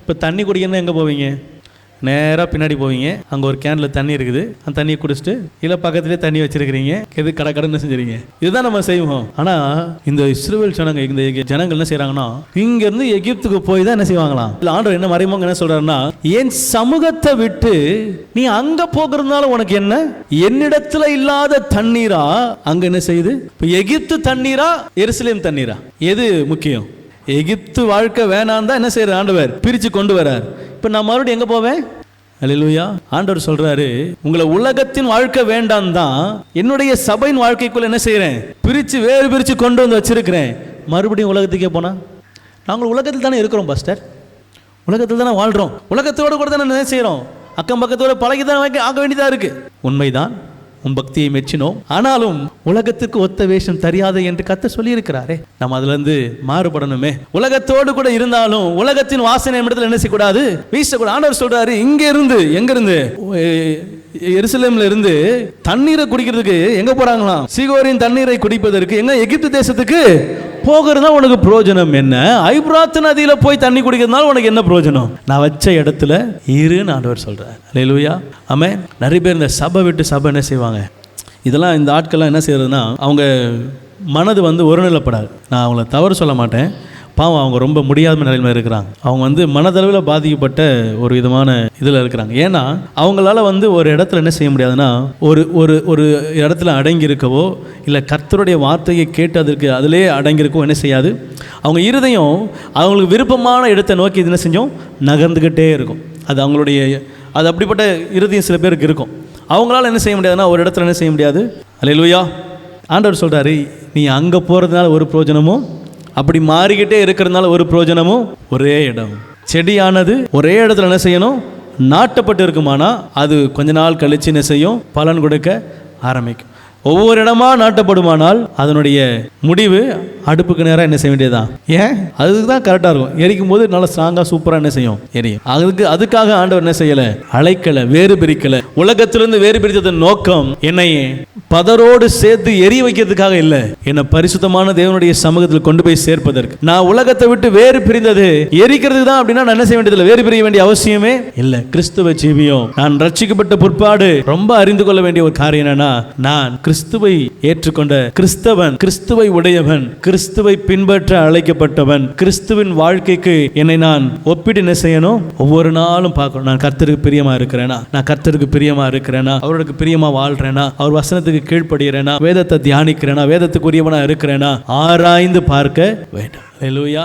இப்போ தண்ணி குடிக்கணும்னா எங்கே போவீங்க? நேராக பின்னாடி போவீங்க. அங்கே ஒரு கேனில் தண்ணி இருக்குது. அந்த தண்ணியை குடிச்சிட்டு இல்லை பக்கத்துலேயே தண்ணி வச்சிருக்கிறீங்க. எது கடை செஞ்சுறீங்க. இதுதான் நம்ம செய்வோம். ஆனால் இந்த இஸ்ரவேல் ஜனங்க, இந்த ஜனங்கள் என்ன செய்கிறாங்கன்னா, இங்கேருந்து எகிப்துக்கு போய் தான் என்ன செய்வாங்களாம். இல்லை ஆண்டவர் என்ன மறைமுகமாக என்ன சொல்கிறாருன்னா, என் சமூகத்தை விட்டு நீ அங்கே போகிறதுனால உனக்கு என்ன? என்னிடத்துல இல்லாத தண்ணீரா அங்கே என்ன செய்யுது? இப்போ எகிப்து தண்ணீரா எருசலேம் தண்ணீரா? எது முக்கியம்? எகிப்து வாழ்க்கை வேணாம் தான் என்ன செய்யற ஆண்டவர் பிரித்து கொண்டு வரார். இப்போ நான் மறுபடியும் எங்கே போவேன்? அல்லேலூயா. ஆண்டவர் சொல்றாரு, உங்களை உலகத்தின் வாழ்க்கை வேண்டாம் தான் என்னுடைய சபையின் வாழ்க்கைக்குள்ள என்ன செய்யறேன்? வேறு பிரித்து கொண்டு வந்து வச்சிருக்கிறேன். மறுபடியும் உலகத்துக்கே போனா, நாங்கள் உலகத்தில் தானே இருக்கிறோம் பாஸ்டர், உலகத்தில் தானே வாழ்றோம், உலகத்தோடு கூட தானே என்ன செய்யறோம், அக்கம் பக்கத்தோட பழகி தான் ஆக வேண்டியதா இருக்கு. உண்மைதான், உன் பக்தியை மெச்சினோம். ஆனாலும் உலகத்துக்கு ஒத்த வேஷம் தெரியாது என்று கர்த்தர் சொல்லி இருக்கிறாரே. நம்ம அதுல இருந்து மாறுபடணுமே. உலகத்தோடு கூட இருந்தாலும் உலகத்தின் வாசனை இடத்துல என்ன செய்யக்கூடாது? வீசக்கூடாது. ஆண்டவர் சொல்றாரு, இங்க இருந்து எங்க இருந்து? எருசலேம்ல இருந்து தண்ணீரை குடிக்கிறதுக்கு எங்க போறாங்களாம்? சீகோரின் தண்ணீரை குடிப்பதற்கு எங்க? எகிப்து தேசத்துக்கு போகிறதா உனக்கு பிரயோஜனம் என்ன? ஐப்ராத் நதியில போய் தண்ணி குடிக்கிறதுனால உனக்கு என்ன பிரயோஜனம்? நான் வச்ச இடத்துல இருன்னு ஆண்டவர் சொல்றார். அல்லேலூயா. ஆமென். நிறைய பேர் இந்த சபை விட்டு சபை என்ன செய்வாங்க, இதெல்லாம் இந்த ஆட்கள்லாம் என்ன செய்யறதுன்னா, அவங்க மனது ஒருநிலைப்படாது. நான் அவங்கள தவறு சொல்ல மாட்டேன், பாவம் அவங்க ரொம்ப முடியாத நிலைமையில் இருக்கிறாங்க. அவங்க மனதளவில் பாதிக்கப்பட்ட ஒரு விதமான இதில் இருக்கிறாங்க. ஏன்னா அவங்களால ஒரு இடத்துல என்ன செய்ய முடியாதுன்னா, ஒரு ஒரு ஒரு இடத்துல அடங்கி இருக்கவோ இல்லை கர்த்தருடைய வார்த்தையை கேட்டு அதற்கு அதிலே அடங்கியிருக்கவோ என்ன செய்யாது. அவங்க இருதயம் அவங்களுக்கு விருப்பமான இடத்தை நோக்கி என்ன செஞ்சோம் நகர்ந்துக்கிட்டே இருக்கும். அது அவங்களுடைய அது அப்படிப்பட்ட இருதயம் சில பேருக்கு இருக்கும். அவங்களால என்ன செய்ய முடியாதுன்னா ஒரு இடத்துல என்ன செய்ய முடியாது. அல்லேலூயா. ஆண்டவர் சொல்கிறாரு, நீ அங்கே போகிறதுனால ஒரு பிரயோஜனமும், அப்படி மாறிக்கிட்டே இருக்கிறதுனால ஒரு பிரயோஜனமும். ஒரே இடம் செடியானது ஒரே இடத்துல என்ன செய்யணும்? நாட்டப்பட்டு இருக்குமானா அது கொஞ்ச நாள் கழிச்சு என்ன செய்யும்? பலன் கொடுக்க ஆரம்பிக்கும். ஒவ்வொரு இடமா நாட்டப்படுமானால் அதனுடைய முடிவு அடுப்புக்கு நேரம் என்ன செய்ய வேண்டியதுதான். ஏன்? அதுக்கு தான் கரெக்டாக இருக்கும். எரிக்கும் போது நல்லா ஸ்ட்ராங்காக சூப்பராக என்ன செய்யும்? எரியும். அதுக்காக ஆண்டவர் என்ன செய்யலை? அழைக்கலை, வேறு பிரிக்கலை. உலகத்திலிருந்து வேறு பிரித்ததன் நோக்கம் என்னை பதரோடு சேர்த்து எரிய வைக்கிறதுக்காக இல்லை, என்னை பரிசுத்தமான தேவனுடைய சமூகத்தில் கொண்டு போய் சேர்ப்பதற்கு. நான் உலகத்தை விட்டு வேறு பிரிந்தது எரிக்கிறதுக்கு தான். அப்படின்னா நான் என்ன செய்ய வேண்டியதில்லை, வேறு பிரிய வேண்டிய அவசியமே இல்லை. கிறிஸ்துவ ஜீவியம், நான் ரட்சிக்கப்பட்ட பிற்பாடு ரொம்ப அறிந்து கொள்ள வேண்டிய ஒரு காரியம் என்னன்னா, நான் கிறிஸ்துவை ஏற்றுக்கொண்ட கிறிஸ்தவன், கிறிஸ்துவை உடையவன், கிறிஸ்துவை பின்பற்ற அழைக்கப்பட்டவன். கிறிஸ்துவின் வாழ்க்கைக்கு என்னை நான் ஒப்பிட்டு என்ன செய்யணும்? ஒவ்வொரு நாளும் பார்க்கணும். நான் கர்த்தருக்கு பிரியமா இருக்கிறேனா? நான் கர்த்தருக்கு பிரியமா இருக்கிறேனா? அவருக்கு பிரியமா வாழ்றேனா? அவர் வசனத்துக்கு கீழ்ப்படுகிறேனா? வேதத்தை தியானிக்கிறேனா? வேதத்துக்குரியவனா இருக்கிறேனா? ஆராய்ந்து பார்க்க வேண்டும். அல்லேலூயா.